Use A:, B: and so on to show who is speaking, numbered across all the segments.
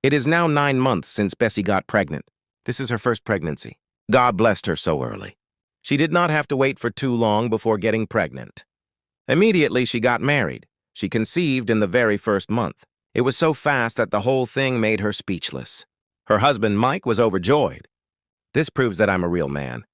A: It is now 9 months since Bessie got pregnant. This is her first pregnancy. God blessed her so early. She did not have to wait for too long before getting pregnant. Immediately, she got married. She conceived in the very first month. It was so fast that the whole thing made her speechless. Her husband, Mike, was overjoyed. This proves that I'm a real man.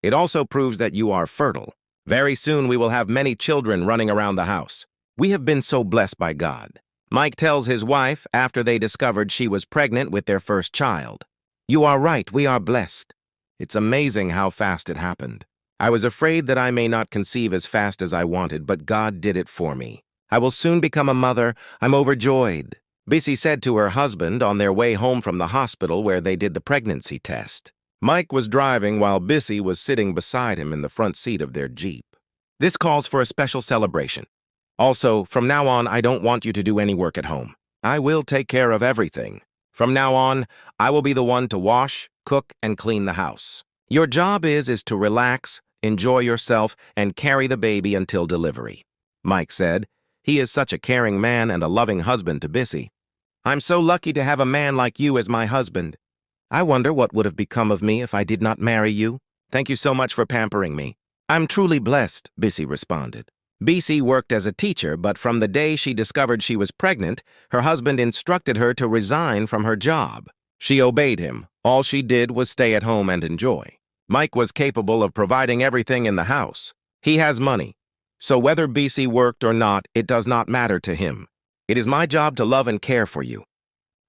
A: It also proves that you are fertile. Very soon we will have many children running around the house. We have been so blessed by God. Mike tells his wife after they discovered she was pregnant with their first child. You are right, we are blessed. It's amazing how fast it happened. I was afraid that I may not conceive as fast as I wanted, but God did it for me. I will soon become a mother. I'm overjoyed. Bessie said to her husband on their way home from the hospital where they did the pregnancy test. Mike was driving while Bessie was sitting beside him in the front seat of their Jeep. This calls for a special celebration. Also, from now on, I don't want you to do any work at home. I will take care of everything. From now on, I will be the one to wash, cook, and clean the house. Your job is to relax, enjoy yourself, and carry the baby until delivery. Mike said. He is such a caring man and a loving husband to Bessie. I'm so lucky to have a man like you as my husband. I wonder what would have become of me if I did not marry you. Thank you so much for pampering me. I'm truly blessed, Bessie responded. Bessie worked as a teacher, but from the day she discovered she was pregnant, her husband instructed her to resign from her job. She obeyed him. All she did was stay at home and enjoy. Mike was capable of providing everything in the house. He has money. So whether Bessie worked or not, it does not matter to him. It is my job to love and care for you.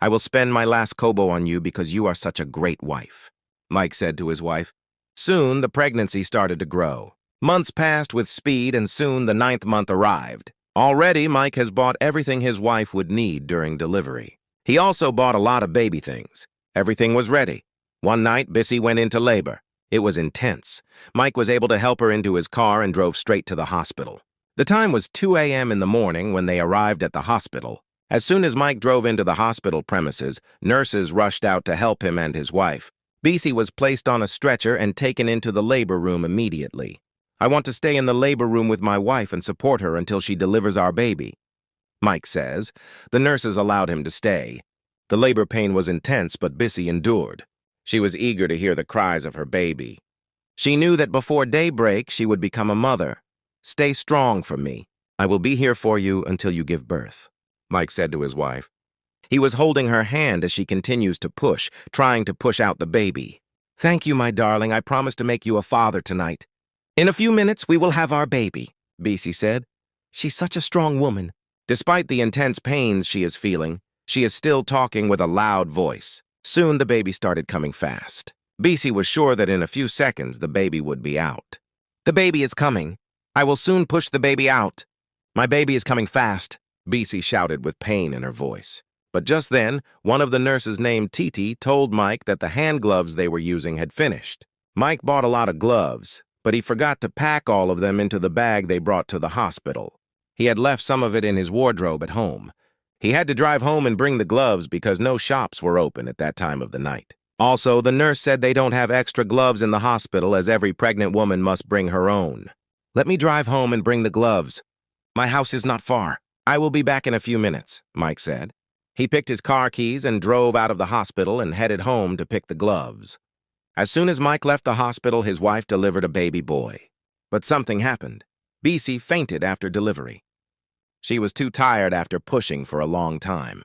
A: I will spend my last kobo on you because you are such a great wife, Mike said to his wife. Soon, the pregnancy started to grow. Months passed with speed, and soon the 9th month arrived. Already, Mike has bought everything his wife would need during delivery. He also bought a lot of baby things. Everything was ready. One night, Bessie went into labor. It was intense. Mike was able to help her into his car and drove straight to the hospital. The time was 2 a.m. in the morning when they arrived at the hospital. As soon as Mike drove into the hospital premises, nurses rushed out to help him and his wife. Bessie was placed on a stretcher and taken into the labor room immediately. I want to stay in the labor room with my wife and support her until she delivers our baby, Mike says. The nurses allowed him to stay. The labor pain was intense, but Bessie endured. She was eager to hear the cries of her baby. She knew that before daybreak she would become a mother. Stay strong for me. I will be here for you until you give birth, Mike said to his wife. He was holding her hand as she continues to push, trying to push out the baby. Thank you, my darling. I promise to make you a father tonight. In a few minutes, we will have our baby, Bessie said. She's such a strong woman. Despite the intense pains she is feeling, she is still talking with a loud voice. Soon the baby started coming fast. Bessie was sure that in a few seconds the baby would be out. The baby is coming. I will soon push the baby out. My baby is coming fast, Bessie shouted with pain in her voice. But just then, one of the nurses named Titi told Mike that the hand gloves they were using had finished. Mike bought a lot of gloves, but he forgot to pack all of them into the bag they brought to the hospital. He had left some of it in his wardrobe at home. He had to drive home and bring the gloves because no shops were open at that time of the night. Also, the nurse said they don't have extra gloves in the hospital as every pregnant woman must bring her own. Let me drive home and bring the gloves. My house is not far. I will be back in a few minutes, Mike said. He picked his car keys and drove out of the hospital and headed home to pick the gloves. As soon as Mike left the hospital, his wife delivered a baby boy. But something happened. Bessie fainted after delivery. She was too tired after pushing for a long time.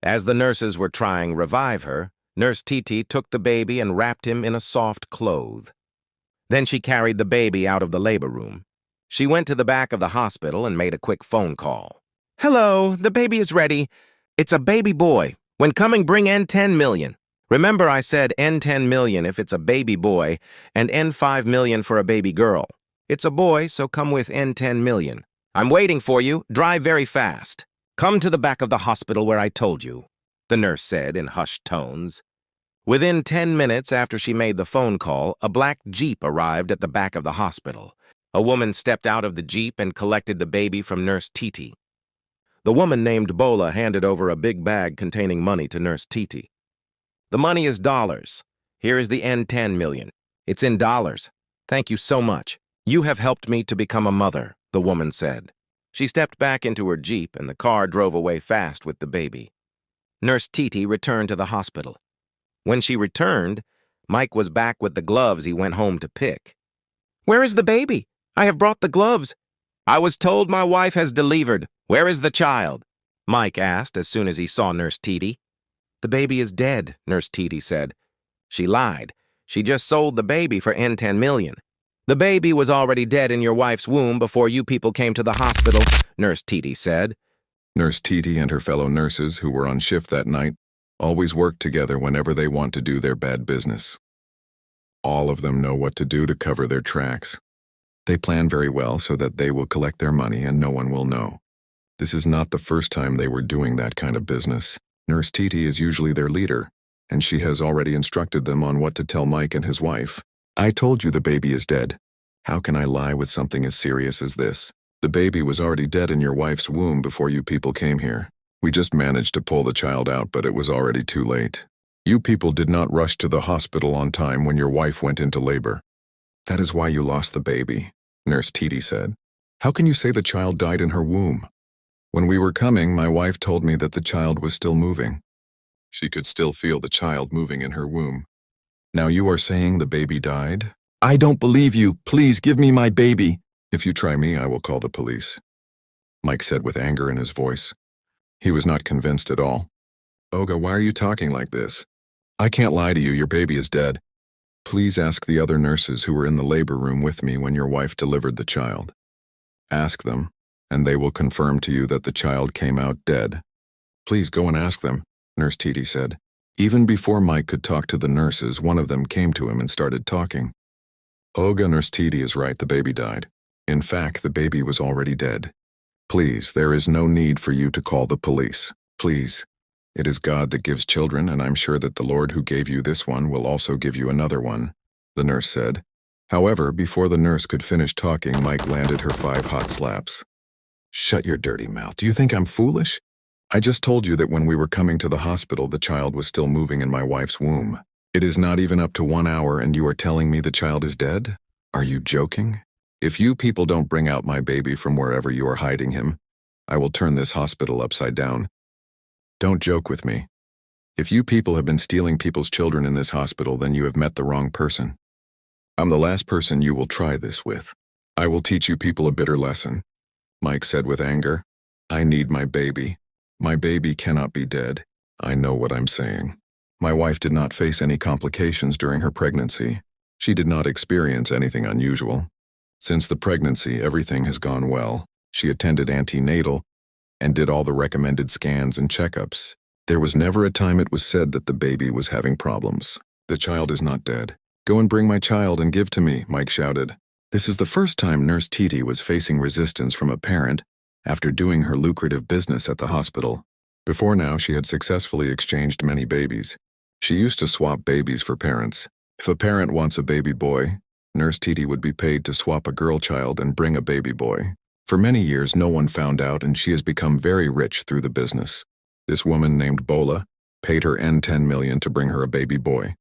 A: As the nurses were trying to revive her, Nurse Titi took the baby and wrapped him in a soft cloth. Then she carried the baby out of the labor room. She went to the back of the hospital and made a quick phone call. Hello, the baby is ready. It's a baby boy. When coming, bring N10 million. Remember I said N10 million if it's a baby boy and N5 million for a baby girl. It's a boy, so come with N10 million. I'm waiting for you. Drive very fast. Come to the back of the hospital where I told you, the nurse said in hushed tones. Within 10 minutes after she made the phone call, a black Jeep arrived at the back of the hospital. A woman stepped out of the Jeep and collected the baby from Nurse Titi. The woman named Bola handed over a big bag containing money to Nurse Titi. The money is dollars. Here is the N10 million. It's in dollars. Thank you so much. You have helped me to become a mother, the woman said. She stepped back into her Jeep and the car drove away fast with the baby. Nurse Titi returned to the hospital. When she returned, Mike was back with the gloves he went home to pick. "Where is the baby? I have brought the gloves." "I was told my wife has delivered. Where is the child?" Mike asked as soon as he saw Nurse Titi. "The baby is dead," Nurse Titi said. She lied. She just sold the baby for $10 million. "The baby was already dead in your wife's womb before you people came to the hospital," Nurse Titi said.
B: Nurse Titi and her fellow nurses who were on shift that night always work together whenever they want to do their bad business. All of them know what to do to cover their tracks. They plan very well so that they will collect their money and no one will know. This is not the first time they were doing that kind of business. Nurse Titi is usually their leader, and she has already instructed them on what to tell Mike and his wife. "I told you the baby is dead. How can I lie with something as serious as this? The baby was already dead in your wife's womb before you people came here. We just managed to pull the child out, but it was already too late. You people did not rush to the hospital on time when your wife went into labor. That is why you lost the baby," Nurse Titi said. "How can you say the child died in her womb? When we were coming, my wife told me that the child was still moving. She could still feel the child moving in her womb. Now you are saying the baby died? I don't believe you. Please give me my baby. If you try me, I will call the police," Mike said with anger in his voice. He was not convinced at all. "Olga, why are you talking like this? I can't lie to you, your baby is dead. Please ask the other nurses who were in the labor room with me when your wife delivered the child. Ask them, and they will confirm to you that the child came out dead." "Please go and ask them," Nurse Titi said. Even before Mike could talk to the nurses, one of them came to him and started talking. "Olga, Nurse Titi is right, the baby died. In fact, the baby was already dead. Please, there is no need for you to call the police. Please. It is God that gives children, and I'm sure that the Lord who gave you this one will also give you another one," the nurse said. However, before the nurse could finish talking, Mike landed her 5 hot slaps. "Shut your dirty mouth. Do you think I'm foolish? I just told you that when we were coming to the hospital, the child was still moving in my wife's womb. It is not even up to 1 hour and you are telling me the child is dead? Are you joking? If you people don't bring out my baby from wherever you are hiding him, I will turn this hospital upside down. Don't joke with me. If you people have been stealing people's children in this hospital, then you have met the wrong person. I'm the last person you will try this with. I will teach you people a bitter lesson," Mike said with anger. "I need my baby. My baby cannot be dead. I know what I'm saying. My wife did not face any complications during her pregnancy. She did not experience anything unusual. Since the pregnancy, everything has gone well. She attended antenatal and did all the recommended scans and checkups. There was never a time it was said that the baby was having problems. The child is not dead. Go and bring my child and give to me," Mike shouted. This is the first time Nurse Titi was facing resistance from a parent after doing her lucrative business at the hospital. Before now, she had successfully exchanged many babies. She used to swap babies for parents. If a parent wants a baby boy, Nurse Titi would be paid to swap a girl child and bring a baby boy. For many years, no one found out, and she has become very rich through the business. This woman named Bola paid her $10 million to bring her a baby boy.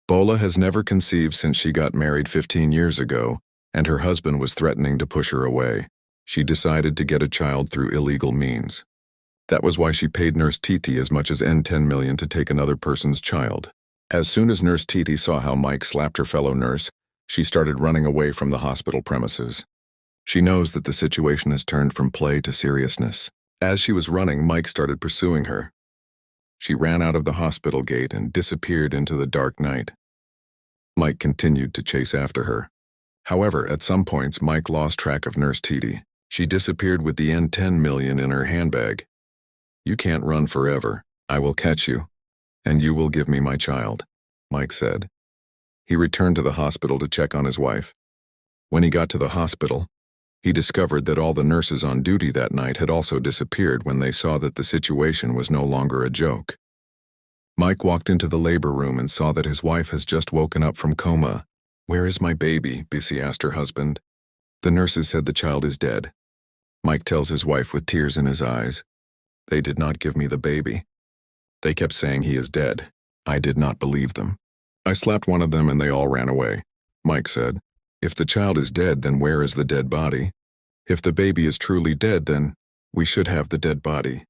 B: Bola has never conceived since she got married 15 years ago, and her husband was threatening to push her away. She decided to get a child through illegal means. That was why she paid Nurse Titi as much as $10 million to take another person's child. As soon as Nurse Titi saw how Mike slapped her fellow nurse, she started running away from the hospital premises. She knows that the situation has turned from play to seriousness. As she was running, Mike started pursuing her. She ran out of the hospital gate and disappeared into the dark night. Mike continued to chase after her. However, at some points, Mike lost track of Nurse Titi. She disappeared with the $10 million in her handbag. "You can't run forever. I will catch you, and you will give me my child," Mike said. He returned to the hospital to check on his wife. When he got to the hospital, he discovered that all the nurses on duty that night had also disappeared when they saw that the situation was no longer a joke. Mike walked into the labor room and saw that his wife has just woken up from coma. "Where is my baby?" Bissy asked her husband. "The nurses said the child is dead." Mike tells his wife with tears in his eyes. "They did not give me the baby. They kept saying he is dead. I did not believe them. I slapped one of them and they all ran away," Mike said. "If the child is dead, then where is the dead body? If the baby is truly dead, then we should have the dead body.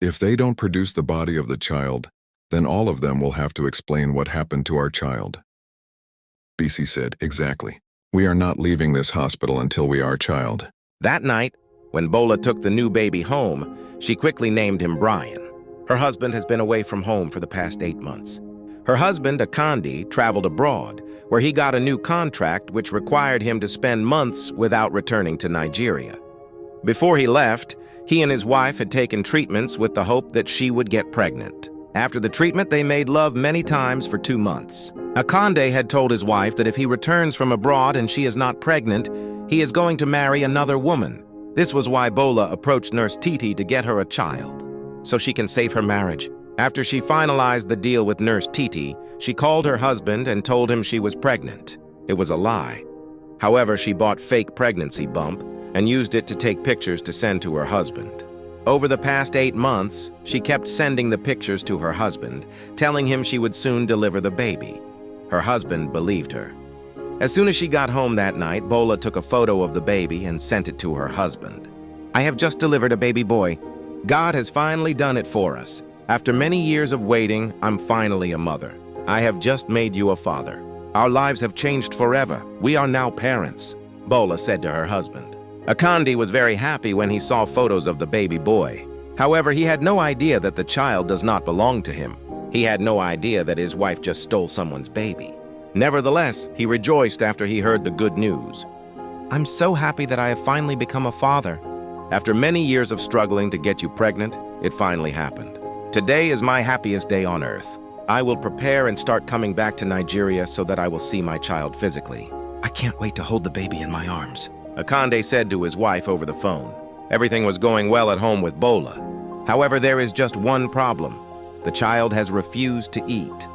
B: If they don't produce the body of the child, then all of them will have to explain what happened to our child. BC said, exactly. We are not leaving this hospital until we are child.
A: That night, when Bola took the new baby home, she quickly named him Brian. Her husband has been away from home for the past 8 months. Her husband, Akandi, traveled abroad, where he got a new contract which required him to spend months without returning to Nigeria. Before he left, he and his wife had taken treatments with the hope that she would get pregnant. After the treatment, they made love many times for 2 months. Akande had told his wife that if he returns from abroad and she is not pregnant, he is going to marry another woman. This was why Bola approached Nurse Titi to get her a child, so she can save her marriage. After she finalized the deal with Nurse Titi, she called her husband and told him she was pregnant. It was a lie. However, she bought fake pregnancy bump and used it to take pictures to send to her husband. Over the past 8 months, she kept sending the pictures to her husband, telling him she would soon deliver the baby. Her husband believed her. As soon as she got home that night, Bola took a photo of the baby and sent it to her husband. I have just delivered a baby boy. God has finally done it for us. After many years of waiting, I'm finally a mother. I have just made you a father. Our lives have changed forever. We are now parents, Bola said to her husband. Akandi was very happy when he saw photos of the baby boy. However, he had no idea that the child does not belong to him. He had no idea that his wife just stole someone's baby. Nevertheless, he rejoiced after he heard the good news. I'm so happy that I have finally become a father. After many years of struggling to get you pregnant, it finally happened. Today is my happiest day on earth. I will prepare and start coming back to Nigeria so that I will see my child physically. I can't wait to hold the baby in my arms, Akande said to his wife over the phone. Everything was going well at home with Bola. However, there is just one problem. The child has refused to eat.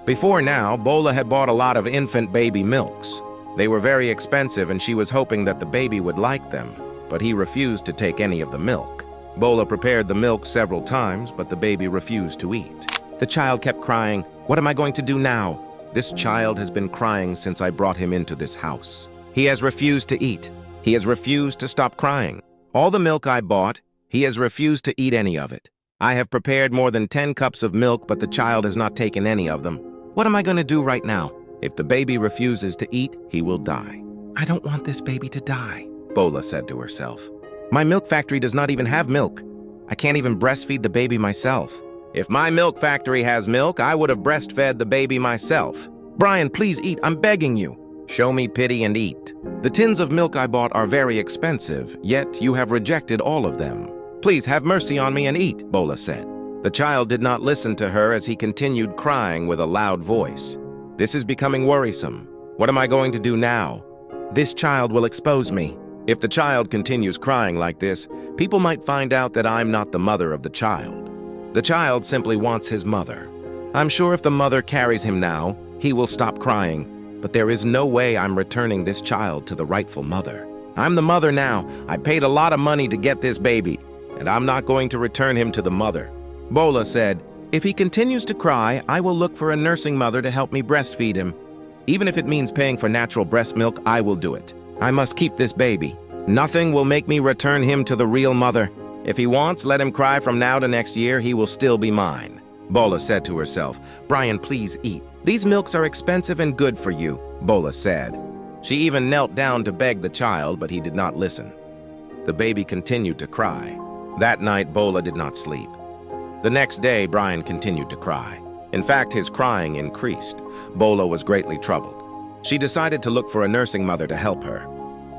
A: Before now, Bola had bought a lot of infant baby milks. They were very expensive and she was hoping that the baby would like them, but he refused to take any of the milk. Bola prepared the milk several times, but the baby refused to eat. The child kept crying, "What am I going to do now?" This child has been crying since I brought him into this house. He has refused to eat. He has refused to stop crying. All the milk I bought, he has refused to eat any of it. I have prepared more than 10 cups of milk, but the child has not taken any of them. What am I going to do right now? If the baby refuses to eat, he will die. I don't want this baby to die, Bola said to herself. My milk factory does not even have milk. I can't even breastfeed the baby myself. If my milk factory has milk, I would have breastfed the baby myself. Brian, please eat, I'm begging you. Show me pity and eat. The tins of milk I bought are very expensive, yet you have rejected all of them. Please have mercy on me and eat, Bola said. The child did not listen to her as he continued crying with a loud voice. This is becoming worrisome. What am I going to do now? This child will expose me. If the child continues crying like this, people might find out that I'm not the mother of the child. The child simply wants his mother. I'm sure if the mother carries him now, he will stop crying, but there is no way I'm returning this child to the rightful mother. I'm the mother now. I paid a lot of money to get this baby, and I'm not going to return him to the mother. Bola said, if he continues to cry, I will look for a nursing mother to help me breastfeed him. Even if it means paying for natural breast milk, I will do it. I must keep this baby. Nothing will make me return him to the real mother. If he wants, let him cry from now to next year, he will still be mine. Bola said to herself, Brian, please eat. These milks are expensive and good for you, Bola said. She even knelt down to beg the child, but he did not listen. The baby continued to cry. That night, Bola did not sleep. The next day, Brian continued to cry. In fact, his crying increased. Bola was greatly troubled. She decided to look for a nursing mother to help her.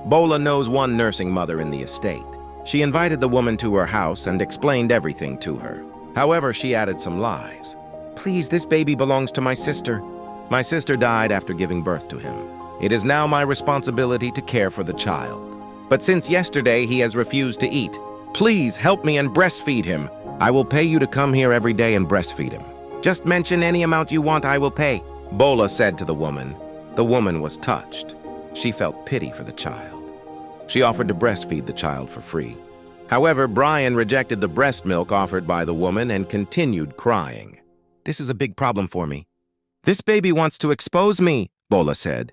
A: Bola knows one nursing mother in the estate. She invited the woman to her house and explained everything to her. However, she added some lies. Please, this baby belongs to my sister. My sister died after giving birth to him. It is now my responsibility to care for the child. But since yesterday, he has refused to eat. Please help me and breastfeed him. I will pay you to come here every day and breastfeed him. Just mention any amount you want, I will pay, Bola said to the woman. The woman was touched. She felt pity for the child. She offered to breastfeed the child for free. However, Brian rejected the breast milk offered by the woman and continued crying. This is a big problem for me. This baby wants to expose me, Bola said.